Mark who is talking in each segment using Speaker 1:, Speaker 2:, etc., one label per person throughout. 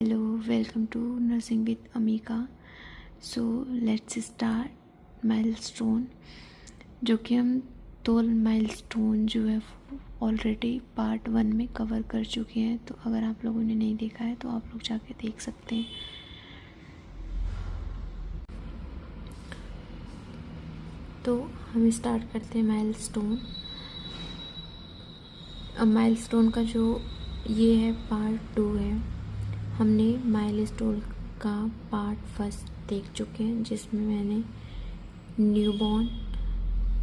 Speaker 1: Hello, welcome to Nursing with Amika. So let's start milestone, जो कि हम 2 milestone जो है ऑलरेडी पार्ट 1 में कवर कर चुके हैं। तो अगर आप लोगों ने नहीं देखा है तो आप लोग जाके देख सकते हैं। तो हम स्टार्ट करते हैं माइलस्टोन। अब माइलस्टोन का जो ये है पार्ट 2 है। हमने माइलस्टोन का पार्ट 1 देख चुके हैं, जिसमें मैंने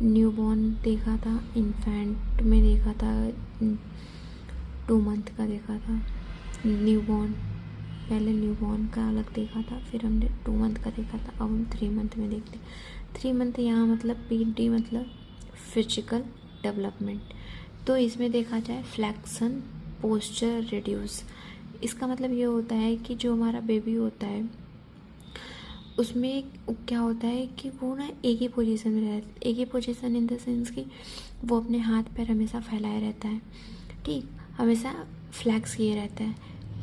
Speaker 1: न्यूबॉर्न देखा था, इन्फेंट में देखा था, 2 मंथ का देखा था। पहले न्यूबॉर्न का अलग देखा था, फिर हमने 2 मंथ का देखा था। अब हम 3 मंथ में देखते हैं। 3 मंथ यहाँ मतलब PD मतलब फिजिकल डेवलपमेंट। तो इसमें देखा जाए फ्लैक्सन पोस्चर रिड्यूस। इसका मतलब ये होता है कि जो हमारा बेबी होता है उसमें क्या होता है कि वो ना एक ही पोजीशन में रहता है। एक ही पोजीशन इन द सेंस कि वो अपने हाथ पैर हमेशा फैलाए रहता है, ठीक, हमेशा फ्लैक्स किए रहता है।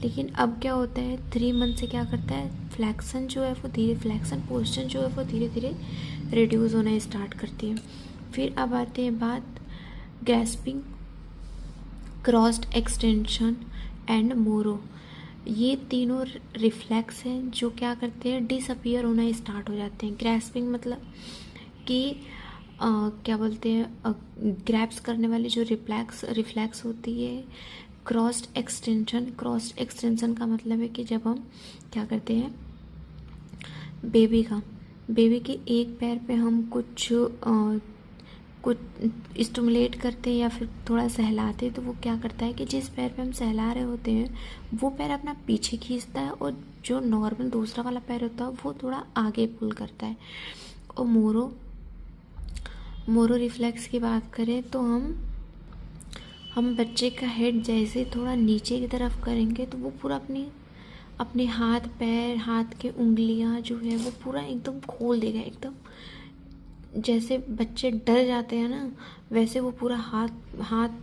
Speaker 1: लेकिन अब क्या होता है 3 मंथ से क्या करता है, फ्लैक्सन जो है वो फ्लैक्सन पोस्चर जो है वो धीरे धीरे रिड्यूस होना स्टार्ट करती है। फिर अब आते हैं बात ग्रैस्पिंग, क्रॉस्ड एक्सटेंशन एंड मोरो। ये तीनों रिफ्लेक्स हैं जो क्या करते हैं, डिसअपियर होना स्टार्ट हो जाते हैं। ग्रैस्पिंग मतलब कि क्या बोलते हैं, ग्रैप्स करने वाली जो रिफ्लेक्स होती है। क्रॉस्ड एक्सटेंशन का मतलब है कि जब हम क्या करते हैं, बेबी के एक पैर पे हम कुछ स्टिमुलेट करते हैं या फिर थोड़ा सहलाते हैं, तो वो क्या करता है कि जिस पैर पे हम सहला रहे होते हैं वो पैर अपना पीछे खींचता है, और जो नॉर्मल दूसरा वाला पैर होता है वो थोड़ा आगे पुल करता है। और मोरो रिफ्लेक्स की बात करें तो हम बच्चे का हेड जैसे थोड़ा नीचे की तरफ करेंगे तो वो पूरा अपने हाथ पैर, हाथ के उंगलियां जो है वो पूरा एकदम खोल देगा। एकदम जैसे बच्चे डर जाते हैं ना, वैसे वो पूरा हाथ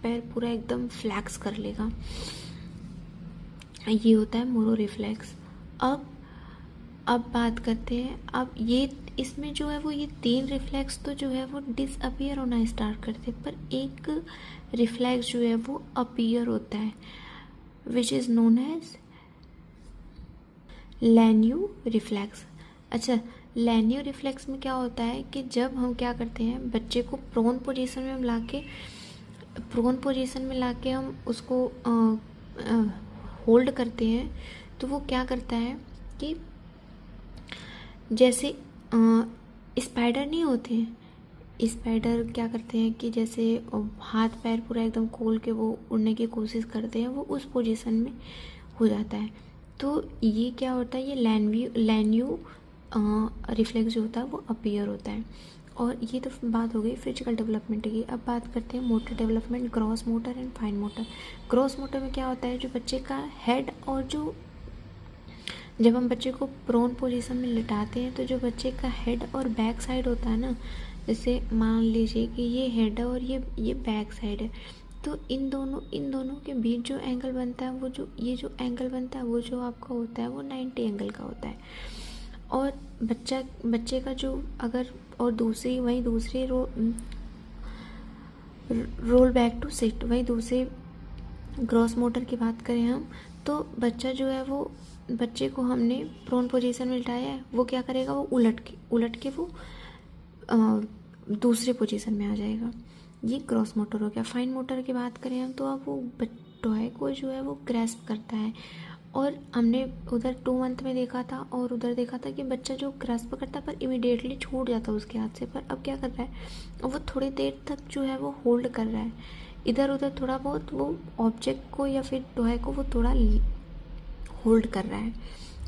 Speaker 1: पैर पूरा एकदम फ्लैक्स कर लेगा। ये होता है मोरो रिफ्लेक्स। अब बात करते हैं, अब ये इसमें जो है वो ये 3 रिफ्लेक्स तो जो है वो डिसअपियर होना स्टार्ट करते हैं, पर एक रिफ्लेक्स जो है वो अपीयर होता है, which is known as Landau reflex. अच्छा, लैन्यू रिफ्लेक्स में क्या होता है कि जब हम क्या करते हैं, बच्चे को प्रोन पोजीशन में लाके हम उसको होल्ड करते हैं, तो वो क्या करता है कि जैसे स्पाइडर नहीं होते हैं, स्पाइडर क्या करते हैं कि जैसे हाथ पैर पूरा एकदम खोल के वो उड़ने की कोशिश करते हैं, वो उस पोजीशन में हो जाता है। तो ये क्या होता है, ये लैन्यू रिफ्लेक्स जो होता है वो अपीयर होता है। और ये तो बात हो गई फिजिकल डेवलपमेंट की। अब बात करते हैं motor development, gross motor and fine motor. Gross motor में क्या होता है, जो बच्चे का हेड और जब हम बच्चे को प्रोन पोजीशन में लिटाते हैं तो जो बच्चे का हेड और बैक साइड होता है ना, जैसे मान लीजिए कि ये हेड है और ये बैक साइड है, तो इन दोनों के बीच जो एंगल बनता है वो जो एंगल बनता है वो जो आपका होता है वो 90 एंगल का होता है। और बच्चे का जो अगर और दूसरी रोल बैक टू सिट, वही दूसरे ग्रॉस मोटर की बात करें हम, तो बच्चा जो है वो बच्चे को हमने प्रोन पोजीशन में लिटाया है, वो क्या करेगा, वो उलट के वो दूसरे पोजीशन में आ जाएगा। ये ग्रॉस मोटर हो गया। फाइन मोटर की बात करें हम तो अब वो टॉय को जो है वो ग्रैस्प करता है। और हमने उधर 2 मंथ में देखा था और उधर देखा था कि बच्चा जो ग्रैस्प करता है पर इमीडिएटली छूट जाता है उसके हाथ से, पर अब क्या कर रहा है, वो थोड़ी देर तक जो है वो होल्ड कर रहा है, इधर उधर थोड़ा बहुत वो ऑब्जेक्ट को या फिर टॉय को वो थोड़ा होल्ड कर रहा है।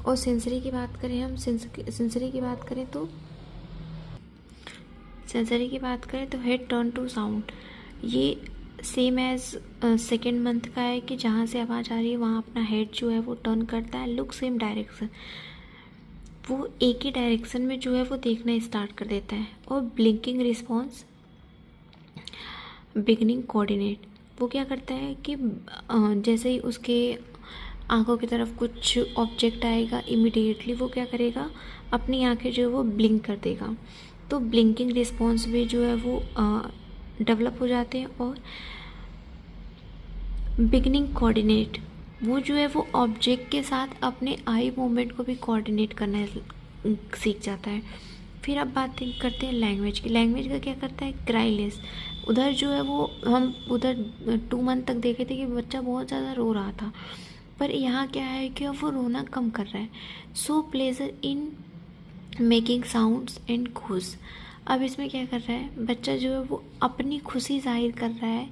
Speaker 1: और सेंसरी की बात करें हम, सेंसरी की बात करें तो हेड टर्न टू साउंड, ये सेम एज सेकेंड मंथ का है कि जहाँ से आवाज़ आ रही है वहाँ अपना हेड जो है वो टर्न करता है। लुक सेम डायरेक्शन, वो एक ही डायरेक्शन में जो है वो देखना स्टार्ट कर देता है। और ब्लिंकिंग रिस्पॉन्स, बिगनिंग कोऑर्डिनेट, वो क्या करता है कि जैसे ही उसके आंखों की तरफ कुछ ऑब्जेक्ट आएगा, इमिडिएटली वो क्या करेगा, अपनी आंखें जो है वो ब्लिंक कर देगा। तो ब्लिंकिंग रिस्पॉन्स भी जो है वो डेवलप हो जाते हैं। और बिगनिंग कोऑर्डिनेट, वो जो है वो ऑब्जेक्ट के साथ अपने आई मूवमेंट को भी कोऑर्डिनेट करना सीख जाता है। फिर अब बात करते हैं लैंग्वेज की। लैंग्वेज का क्या करता है, क्राइलेस। उधर जो है वो हम उधर 2 मंथ तक देखे थे कि बच्चा बहुत ज़्यादा रो रहा था, पर यहाँ क्या है कि अब वो रोना कम कर रहा है। सो pleasure in making sounds and खुश। अब इसमें क्या कर रहा है बच्चा, जो है वो अपनी खुशी जाहिर कर रहा है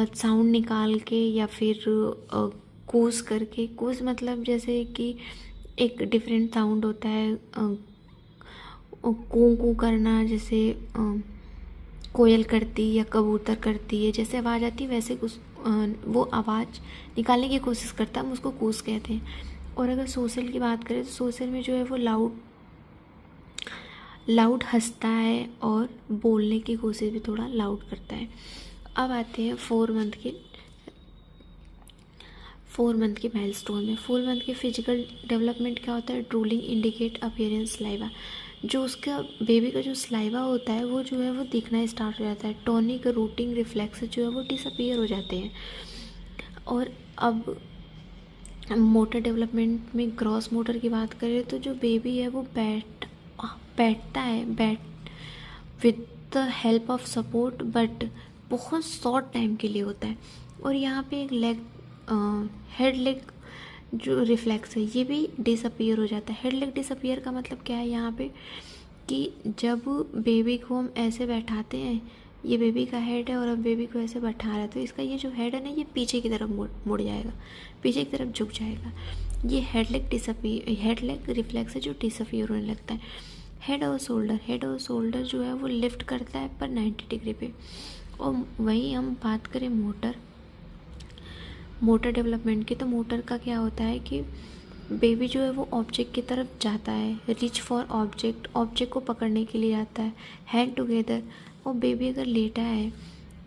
Speaker 1: साउंड निकाल के या फिर कूस करके। कूस मतलब जैसे कि एक डिफरेंट साउंड होता है, कू कू करना, जैसे कोयल करती या कबूतर करती है, जैसे आवाज़ आती है वैसे कुछ वो आवाज़ निकालने की कोशिश करता है, हम उसको कूस कहते हैं। और अगर सोशल की बात करें तो सोशल में जो है वो लाउड हंसता है और बोलने की कोशिश भी थोड़ा लाउड करता है। अब आते हैं 4 मंथ के माइलस्टोन में। 4 मंथ के फिजिकल डेवलपमेंट क्या होता है, ड्रूलिंग इंडिकेट अपीयरेंस स्लाइवा। जो उसका बेबी का जो स्लाइवा होता है वो जो है वो दिखना स्टार्ट हो जाता है। टॉनिक रूटिंग रिफ्लेक्स जो है वो डिसअपीयर हो जाते हैं। और अब मोटर डेवलपमेंट में ग्रॉस मोटर की बात करें तो जो बेबी है वो बैठता है with the help of support, but बहुत शॉर्ट टाइम के लिए होता है। और यहाँ पे एक हेड लेग जो रिफ्लेक्स है ये भी डिसअपीयर हो जाता है। हेड लेग डिसअपीयर का मतलब क्या है यहाँ पे, कि जब बेबी को हम ऐसे बैठाते हैं, ये बेबी का हेड है और अब बेबी को ऐसे बैठा रहा है, तो इसका ये जो हेड है ना ये पीछे की तरफ मुड़ जाएगा, पीछे की तरफ झुक जाएगा। ये हेड लेग रिफ्लेक्स है जो डिसअपीयर होने लगता है। हेड और शोल्डर जो है वो लिफ्ट करता है पर 90 डिग्री पे। और वहीं हम बात करें मोटर डेवलपमेंट की, तो मोटर का क्या होता है कि बेबी जो है वो ऑब्जेक्ट की तरफ जाता है, रिच फॉर ऑब्जेक्ट को पकड़ने के लिए आता है, हैंड टुगेदर। और बेबी अगर लेटा है,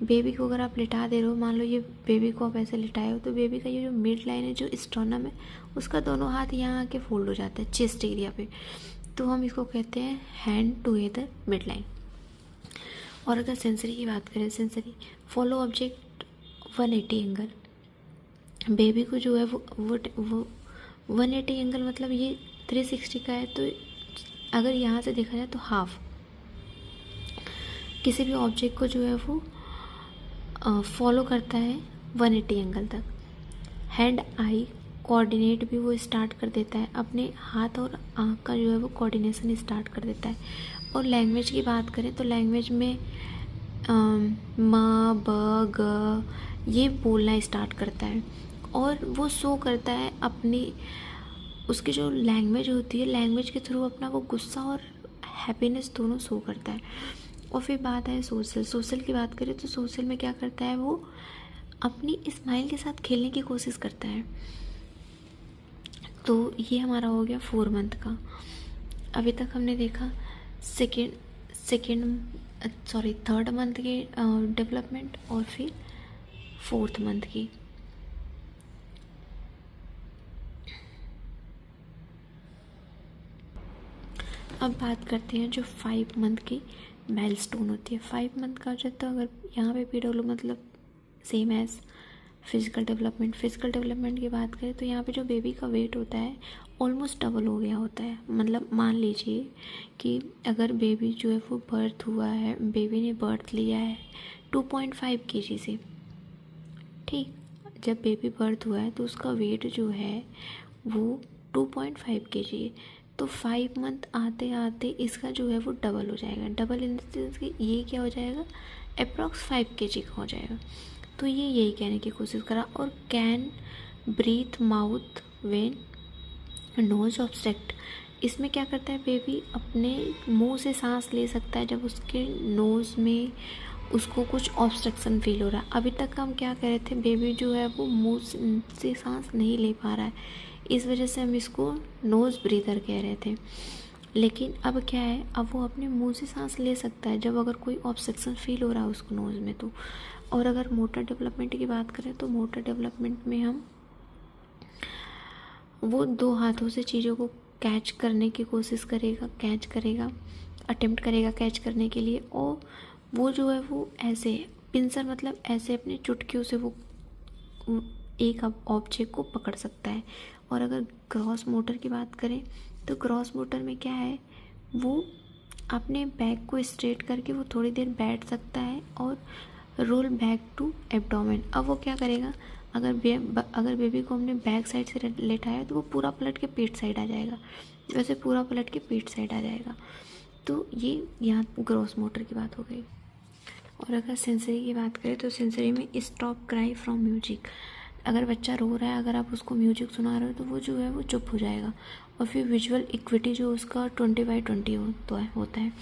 Speaker 1: बेबी को अगर आप लिटा दे रहे हो, मान लो ये बेबी को आप ऐसे लिटाए हो, तो बेबी का ये जो मिड लाइन है, जो स्टर्नम है, उसका दोनों हाथ यहाँ आके फोल्ड हो जाता है चेस्ट एरिया पे, तो हम इसको कहते हैं हैंड टुगेदर मिड लाइन। और अगर सेंसरी की बात करें, sensory follow object 180 angle. Baby को जो है वो 180 एंगल मतलब ये 360 का है, तो अगर यहाँ से देखा जाए तो हाफ किसी भी ऑब्जेक्ट को जो है वो फॉलो करता है 180 एंगल तक। हैंड आई कोऑर्डिनेट भी वो स्टार्ट कर देता है, अपने हाथ और आँख का जो है वो कोऑर्डिनेशन स्टार्ट कर देता है। और लैंग्वेज की बात करें तो लैंग्वेज में म ब ग ये बोलना स्टार्ट करता है, और वो शो करता है अपनी उसकी जो लैंग्वेज होती है, लैंग्वेज के थ्रू अपना वो गुस्सा और हैप्पीनेस दोनों शो करता है। और फिर बात है सोशल की बात करें तो सोशल में क्या करता है, वो अपनी स्माइल के साथ खेलने की कोशिश करता है। तो ये हमारा हो गया 4 मंथ का। अभी तक हमने देखा थर्ड मंथ के डेवलपमेंट और फिर 4th मंथ की। अब बात करते हैं जो 5 मंथ की माइलस्टोन होती है। 5 मंथ का जो, तो अगर यहाँ पे पीडब्ल्यू मतलब सेम एज फिजिकल डेवलपमेंट की बात करें तो यहाँ पे जो बेबी का वेट होता है ऑलमोस्ट डबल हो गया होता है। मतलब मान लीजिए कि अगर बेबी जो है वो बर्थ हुआ है, बेबी ने बर्थ लिया है 2.5 kg से, ठीक, जब बेबी बर्थ हुआ है तो उसका वेट जो है वो 2.5 kg है। तो 5 मंथ आते आते इसका जो है वो डबल हो जाएगा। डबल इन द सेंस कि ये क्या हो जाएगा, अप्रॉक्स 5 kg का हो जाएगा। तो ये यही कहने की कोशिश करा। और can breathe mouth when nose obstruct, इसमें क्या करता है, बेबी अपने मुंह से सांस ले सकता है जब उसके नोज़ में उसको कुछ ऑब्स्ट्रक्शन फील हो रहा है। अभी तक हम क्या कह रहे थे, बेबी जो है वो मुंह से सांस नहीं ले पा रहा है, इस वजह से हम इसको नोज़ ब्रीदर कह रहे थे। लेकिन अब क्या है, अब वो अपने मुंह से सांस ले सकता है जब अगर कोई ऑब्स्ट्रक्शन फील हो रहा है उसको नोज़ में तो। और अगर मोटर डेवलपमेंट की बात करें तो मोटर डेवलपमेंट में हम वो 2 हाथों से चीज़ों को कैच करने की कोशिश करेगा, अटेम्प्ट करेगा कैच करने के लिए। और वो जो है वो ऐसे पिंसर मतलब ऐसे अपनी चुटकियों से वो एक ऑब्जेक्ट को पकड़ सकता है। और अगर क्रॉस मोटर की बात करें तो क्रॉस मोटर में क्या है, वो अपने बैक को स्ट्रेट करके वो थोड़ी देर बैठ सकता है और रोल बैक टू एब्डोमेन। अब वो क्या करेगा, अगर बेबी को हमने बैक साइड से लेटाया तो वो पूरा पलट के पेट साइड आ जाएगा, वैसे पूरा पलट के पेट साइड आ जाएगा। तो ये यहाँ ग्रॉस मोटर की बात हो गई। और अगर सेंसरी की बात करें तो सेंसरी में स्टॉप क्राई फ्रॉम म्यूजिक। अगर बच्चा रो रहा है, अगर आप उसको म्यूजिक सुना रहे हो तो वो जो है वो चुप हो जाएगा। और फिर विजुअल इक्विटी जो उसका 20/20 होता है।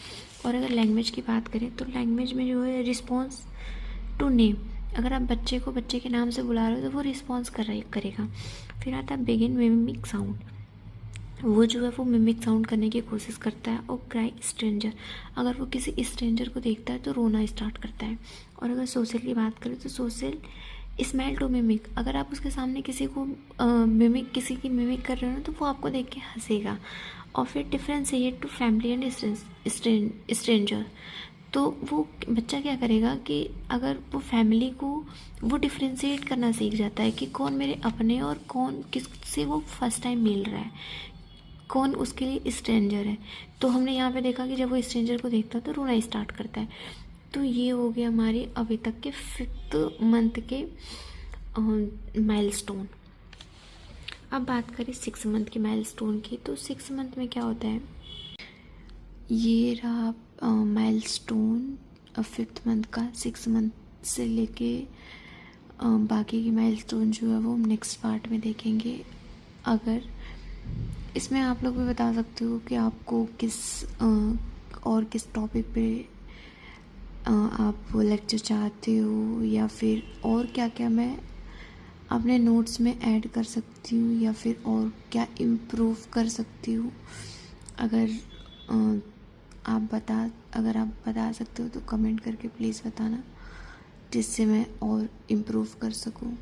Speaker 1: और अगर लैंग्वेज की बात करें तो लैंग्वेज में जो है रिस्पॉन्स टू नेम। अगर आप बच्चे को बच्चे के नाम से बुला रहे हो तो वो रिस्पॉन्स करेगा। फिर आता है बिगिन मिमिक साउंड। वो जो है वो मिमिक साउंड करने की कोशिश करता है। और क्राई स्ट्रेंजर, अगर वो किसी स्ट्रेंजर को देखता है तो रोना स्टार्ट करता है। और अगर सोशल की बात करें तो सोशल स्माइल टू मिमिक। अगर आप उसके सामने किसी की मिमिक कर रहे हो तो वो आपको देख के हंसेगा। और फिर differentiate to family and stranger. तो वो बच्चा क्या करेगा कि अगर वो फैमिली को वो डिफरेंशिएट करना सीख जाता है कि कौन मेरे अपने और कौन किससे वो फर्स्ट टाइम मिल रहा है, कौन उसके लिए स्ट्रेंजर है। तो हमने यहाँ पे देखा कि जब वो स्ट्रेंजर को देखता है तो रोना स्टार्ट करता है। तो ये हो गया हमारे अभी तक के 5th मंथ के माइलस्टोन। अब बात करें 6 मंथ के माइलस्टोन की। तो 6 मंथ में क्या होता है, ये रहा माइलस्टोन 5th मंथ का। 6 मंथ से लेके बाकी की माइलस्टोन जो है वो हम नेक्स्ट पार्ट में देखेंगे। अगर इसमें आप लोग भी बता सकते हो कि आपको किस टॉपिक पे आप लेक्चर चाहते हो, या फिर और क्या क्या मैं अपने नोट्स में ऐड कर सकती हूँ, या फिर और क्या इम्प्रूव कर सकती हूँ। अगर आप बता सकते हो तो कमेंट करके प्लीज़ बताना, जिससे मैं और इम्प्रूव कर सकूँ।